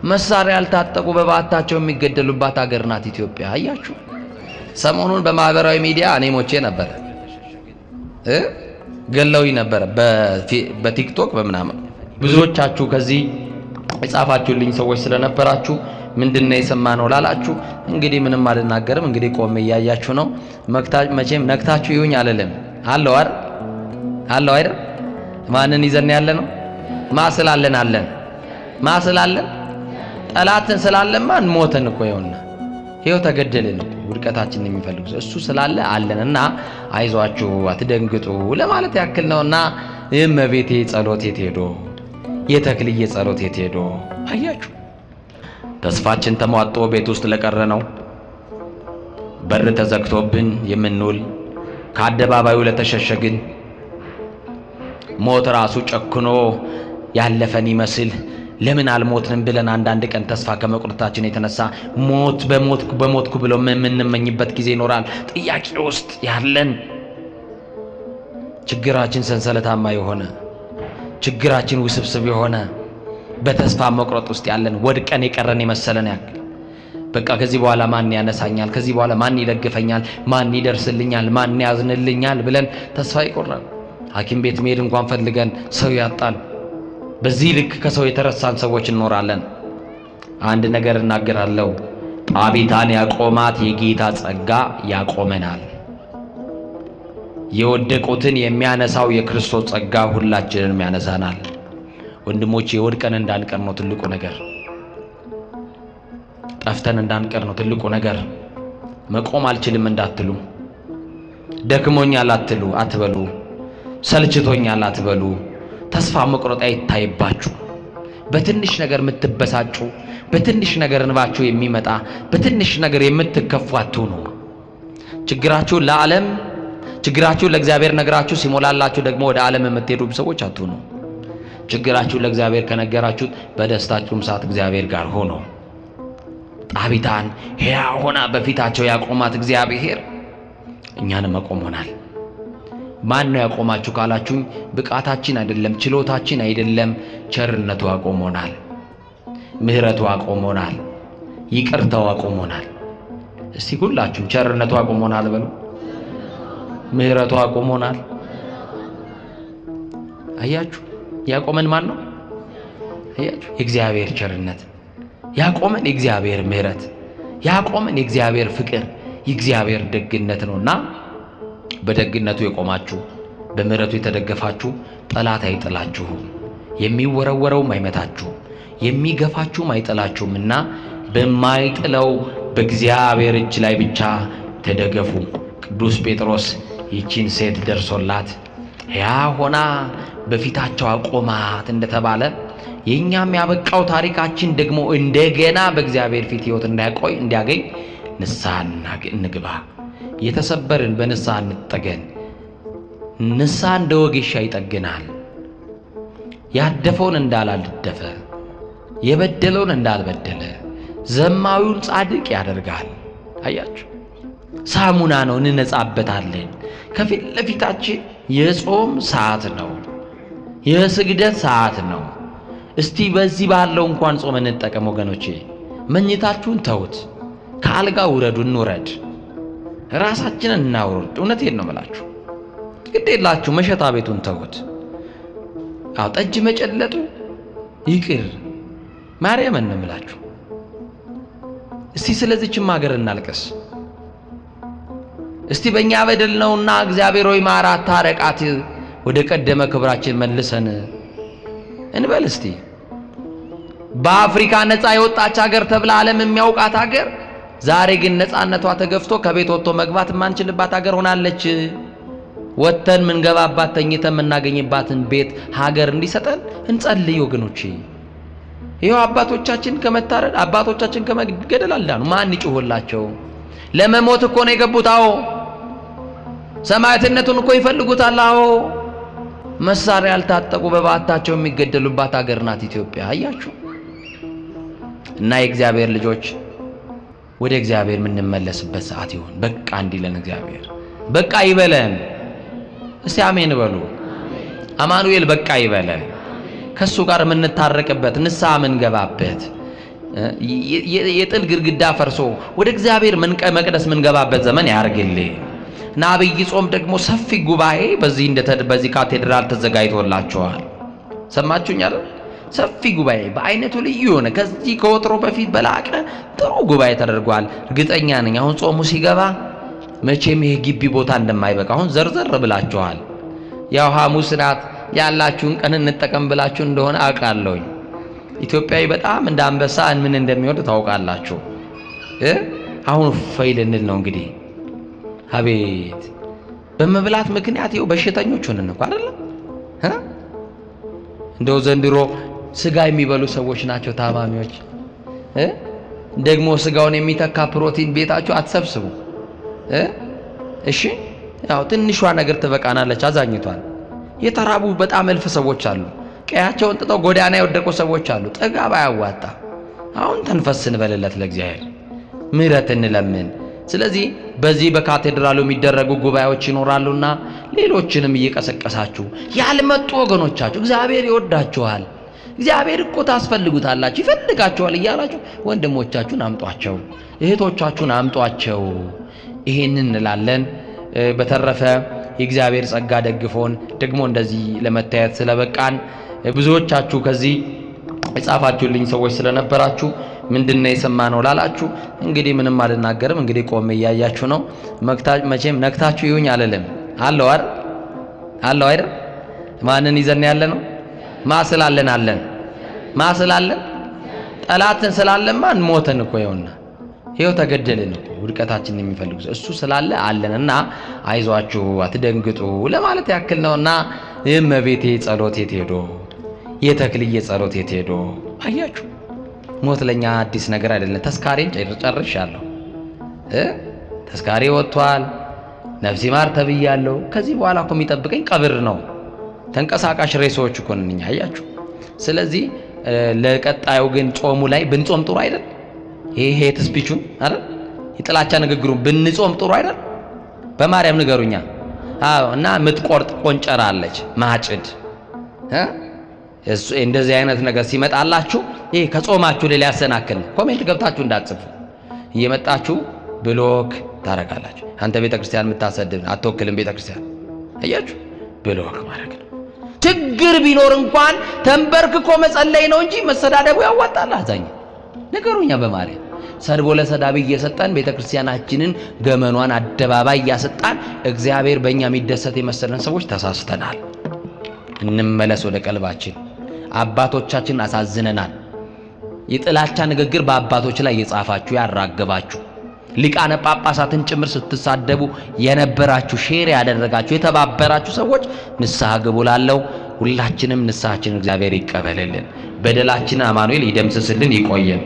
መሳሪያ ያልታጠቁ በባታቸው የሚገደሉባት ሀገር ናት ኢትዮጵያ። አያችሁ ሰሞኑን በማህበራዊ ሚዲያ እኔ ሞቼ ነበር ገለውኝ ነበር በቲክቶክ በመናምን ብዙዎቻችሁ ከዚህ የጻፋችሁልኝ ሰዎች ስለነበራችሁ ምንድነው የሰማነው ላላችሁ እንግዲህ ምንም አልናገርም። እንግዲህ ቆሜ ያያችሁ ነው። መቼም ነክታችሁ ይሁን አለለም አለው አይደል ማንን ይዘን ያለ ነው ማስላለን አለን ማስላለን ጠላትን ስላለማ ሞተን እኮ ይሆንና ይሄው ተገደልን እኮ ውድቀታችንን የሚፈልጉ እሱ ስላለ አለንና አይዟችሁ አትደንግጡ ለማለት ያክል ነውና እመቤቴ ጸሎት የት ሄዶ የተክልዬ ጸሎት የት ሄዶ አያችሁ ተስፋችን ተሟጦ ቤት ውስጥ ለቀረ ነው በር ተዘግቶብን የምንውል ከአደባባዩ ለተሸሸግን ሞት ራሱ ጨክኖ ያለፈን ይመስል ለምን አልሞትንም ብለን አንዳንድ ቀን ተስፋ ከመቁረጣችን የተነሳ በሞትኩ ብለው የምንመኝበት ጊዜ ይኖራል። ጥያቄ ውስጥ ያለን ችግራችን ሰንሰለታማ የሆነ ችግራችን ውስብስብ የሆነ በተስፋ መቁረጥ ውስጥ ያለን ወድቀን የቀረን የመሰለን ያክል በቃ ከዚህ በኋላ ማን ያነሳኛል ከዚህ በኋላ ማን ይደግፈኛል ማን ይደርስልኛል ማን ያዝንልኛል ብለን ተስፋ ይቆርጣል። ሐኪም ቤት መሄድ እንኳን ፈልገን ሰው ያጣን በዚህ ልክ ከሰው የተረሳን ሰዎች እንኖራለን። አንድ ነገር እናገራለሁ ጣቢታን ያቆማት የጌታ ጸጋ ያቆመናል። የወደቁትን የሚያነሳው የክርስቶስ ጸጋ ሁላችንንም ያነሳናል። ወንድሞቼ ወድቀን እንዳንቀር ነው ትልቁ ነገር። ጠፍተን እንዳንቀር ነው ትልቁ ነገር። መቆም አልችልም እንዳትሉ፣ ደክሞኛል አትበሉ፣ ሰልችቶኛል አትበሉ። ተስፋ መቁረጥ አይታይባችሁ። በትንሽ ነገር የምትበሳጩ፣ በትንሽ ነገር እንባችሁ የሚመጣ፣ በትንሽ ነገር የምትከፉ አትሁኑ። ችግራችሁ ለእግዚአብሔር ነግራችሁ ሲሞላላችሁ ደግሞ ወደ ዓለም የምትሄዱ ሰዎች አትሁኑ። ችግራችሁ ለእግዚአብሔር ከነገራችሁት በደስታችሁም ሰዓት እግዚአብሔር ጋር ሆኖ ጣቢታን ሕያው ሆና በፊታቸው ያቆማት እግዚአብሔር እኛንም መቆሞናል። ማን ነው ያቆማችሁ ካላችሁኝ ብቃታችን አይደለም ችሎታችን አይደለም ቸርነቱ አቆሞናል። ምህረቱ አቆሞናል። ይቅርታው አቆሞናል። እስቲ ሁላችሁም ቸርነቱ አቆሞናል በሉ። ምህረቱ አቆሞናል። አያችሁ ያቆመን ማን ነው? አያችሁ የእግዚአብሔር ቸርነት ያቆመን የእግዚአብሔር ምህረት ያቆመን የእግዚአብሔር ፍቅር የእግዚአብሔር ደግነት ነውና በደግነቱ የቆማችሁ በምህረቱ የተደገፋችሁ ጠላት አይጥላችሁም። የሚወረወረውም አይመታችሁም። የሚገፋችሁም አይጥላችሁምና በማይጥለው በእግዚአብሔር እጅ ላይ ብቻ ተደገፉ። ቅዱስ ጴጥሮስ ይቺን ሴት ደርሶላት ሕያው ሆና በፊታቸው አቆማት እንደተባለ የኛም ያበቃው ታሪካችን ደግሞ እንደገና በእግዚአብሔር ፊት ሕይወት እንዲያገኝ ንስሐ እንግባ። የተሰበርን በንስሐ እንጠገን። ንስሐ እንደ ወጌሻ ይጠግናል። ያደፈውን እንዳላልደፈ የበደለውን እንዳልበደለ ዘማዊውን ጻድቅ ያደርጋል። አያችሁ ሳሙና ነው፣ እንነጻበታለን። ከፊት ለፊታችን የጾም ሰዓት ነው፣ የስግደት ሰዓት ነው። እስቲ በዚህ ባለው እንኳን ጾም እንጠቀም ወገኖቼ። መኝታችሁን ተውት፣ ከአልጋ ውረዱ፣ እንውረድ፣ ራሳችንን እናውርድ። እውነቴን ነው የምላችሁ። ግድ የላችሁ መሸታ ቤቱን ተውት። አዎ ጠጅ መጨለጡ ይቅር። ማርያምን ነው የምላችሁ። እስቲ ስለዚህችም ሀገር እናልቀስ። እስቲ በእኛ በደል ነውና እግዚአብሔር ሆይ ማራት፣ ታረቃት፣ ወደ ቀደመ ክብራችን መልሰን እንበል። እስቲ በአፍሪካ ነፃ የወጣች ሀገር ተብላ ዓለም የሚያውቃት ሀገር ዛሬ ግን ነፃነቷ ተገፍቶ ከቤት ወጥቶ መግባት የማንችልባት ሀገር ሆናለች። ወጥተን ምንገባባት ተኝተን የምናገኝባትን ቤት ሀገር እንዲሰጠን እንጸልይ ወገኖቼ። ይኸው አባቶቻችን ከመታረድ አባቶቻችን ከመገደል አልዳኑ። ማን ይጮህላቸው? ለመሞት እኮ ነው የገቡት። አዎ ሰማዕትነቱን እኮ ይፈልጉታል። አዎ መሳሪያ ያልታጠቁ በባታቸው የሚገደሉባት ሀገር ናት ኢትዮጵያ። አያችሁ እና የእግዚአብሔር ልጆች ወደ እግዚአብሔር የምንመለስበት ሰዓት ይሁን። በቃ እንዲለን እግዚአብሔር በቃ ይበለን። እስቲ አሜን በሉ። አማኑኤል በቃ ይበለን። ከሱ ጋር የምንታረቅበት ንስሐ የምንገባበት የጥል ግድግዳ ፈርሶ ወደ እግዚአብሔር መቅደስ ምንገባበት ዘመን ያርግልን። እና አብይ ጾም ደግሞ ሰፊ ጉባኤ በዚህ ካቴድራል ተዘጋጅቶላችኋል። ሰማችሁኝ አይደል? ሰፊ ጉባኤ በአይነቱ ልዩ የሆነ ከዚህ ከወትሮ በፊት በላቀ ጥሩ ጉባኤ ተደርጓል። እርግጠኛ ነኝ አሁን ጾሙ ሲገባ መቼም ይሄ ግቢ ቦታ እንደማይበቃ አሁን ዘርዘር ብላችኋል። ያው ሐሙስ ናት ያላችሁን ቀን እንጠቀም ብላችሁ እንደሆነ አውቃለሁኝ። ኢትዮጵያዊ በጣም እንደ አንበሳ ምን እንደሚወድ ታውቃላችሁ። አሁን ፈይል እንል ነው እንግዲህ። አቤት በመብላት ምክንያት ይኸው በሽተኞች ሆነን እኮ አይደል? እንደው ዘንድሮ ስጋ የሚበሉ ሰዎች ናቸው ታማሚዎች። ደግሞ ስጋውን የሚተካ ፕሮቲን ቤታችሁ አትሰብስቡ። እሺ ያው ትንሿ ነገር ትበቃናለች። አዛኝቷል። የተራቡ በጣም እልፍ ሰዎች አሉ። ቀያቸውን ጥጠው ጎዳና የወደቁ ሰዎች አሉ። ጥጋብ አያዋጣ። አሁን ተንፈስ እንበልለት ለእግዚአብሔር ምሕረት እንለምን። ስለዚህ በዚህ በካቴድራሉ የሚደረጉ ጉባኤዎች ይኖራሉና ሌሎችንም እየቀሰቀሳችሁ ያልመጡ ወገኖቻችሁ እግዚአብሔር ይወዳችኋል፣ እግዚአብሔር እኮ ታስፈልጉታላችሁ፣ ይፈልጋችኋል እያላችሁ ወንድሞቻችሁን አምጧቸው፣ እህቶቻችሁን አምጧቸው። ይሄንን እንላለን። በተረፈ የእግዚአብሔር ጸጋ ደግፎን ደግሞ እንደዚህ ለመታየት ስለበቃን ብዙዎቻችሁ ከዚህ የጻፋችሁልኝ ሰዎች ስለነበራችሁ ምንድነው የሰማነው ላላችሁ እንግዲህ ምንም አልናገርም። እንግዲህ ቆሜ እያያችሁ ነው። መቼም ነክታችሁ ይሁኝ አልልም። አለው አይደል? ማንን ይዘን ያለ ነው? ማስላለን አለን ማስላለን ጠላትን ስላለማ ሞተን እኮ ይኸው ተገደልን እኮ ውድቀታችንን የሚፈልጉ እሱ ስላለ አለንና አይዟችሁ አትደንግጡ ለማለት ያክል ነውና እመቤቴ ጸሎት የት ሄዶ የተክልዬ ጸሎት የት ሄዶ አያችሁ። ሞት ለኛ አዲስ ነገር አይደለም። ተስካሬን ጨርሻለሁ። ተስካሬ ወጥቷል። ነፍሲ ማር ተብያለሁ። ከዚህ በኋላ እኮ የሚጠብቀኝ ቀብር ነው። ተንቀሳቃሽ ሬሳዎች እኮ ነን አያችሁ። ስለዚህ ለቀጣዩ ግን ጾሙ ላይ ብንጾም ጥሩ አይደል? ይሄ ስፒቹን አይደል? የጥላቻ ንግግሩን ብንጾም ጥሩ አይደል? በማርያም ንገሩኛ። አዎ። እና ምትቆርጥ ቆንጨራ አለች ማጭድ እንደዚህ አይነት ነገር ሲመጣላችሁ ይሄ ከጾማችሁ ላይ ያሰናክል ኮሜንት ገብታችሁ እንዳትጽፉ እየመጣችሁ ብሎክ ታረጋላችሁ። አንተ ቤተክርስቲያን የምታሰድብ አትወክልም ቤተክርስቲያን። አያችሁ ብሎክ ማድረግ ነው። ችግር ቢኖር እንኳን ተንበርክኮ መጸለይ ነው እንጂ መሰዳደቡ ያዋጣል። አዛኝ ነገሩኛ በማርያም ሰድቦ ለሰዳቢ እየሰጠን ቤተክርስቲያናችንን ገመኗን አደባባይ እያሰጣን እግዚአብሔር በእኛ የሚደሰት የመሰለን ሰዎች ተሳስተናል። እንመለስ ወደ ቀልባችን። አባቶቻችን አሳዝነናል። የጥላቻ ንግግር በአባቶች ላይ የጻፋችሁ ያራገባችሁ ሊቃነ ጳጳሳትን ጭምር ስትሳደቡ የነበራችሁ ሼር ያደረጋችሁ የተባበራችሁ ሰዎች ንስሐ ግቡ ላለው ሁላችንም ንስሐችን እግዚአብሔር ይቀበልልን። በደላችን አማኑኤል ይደምስስልን። ይቆየን።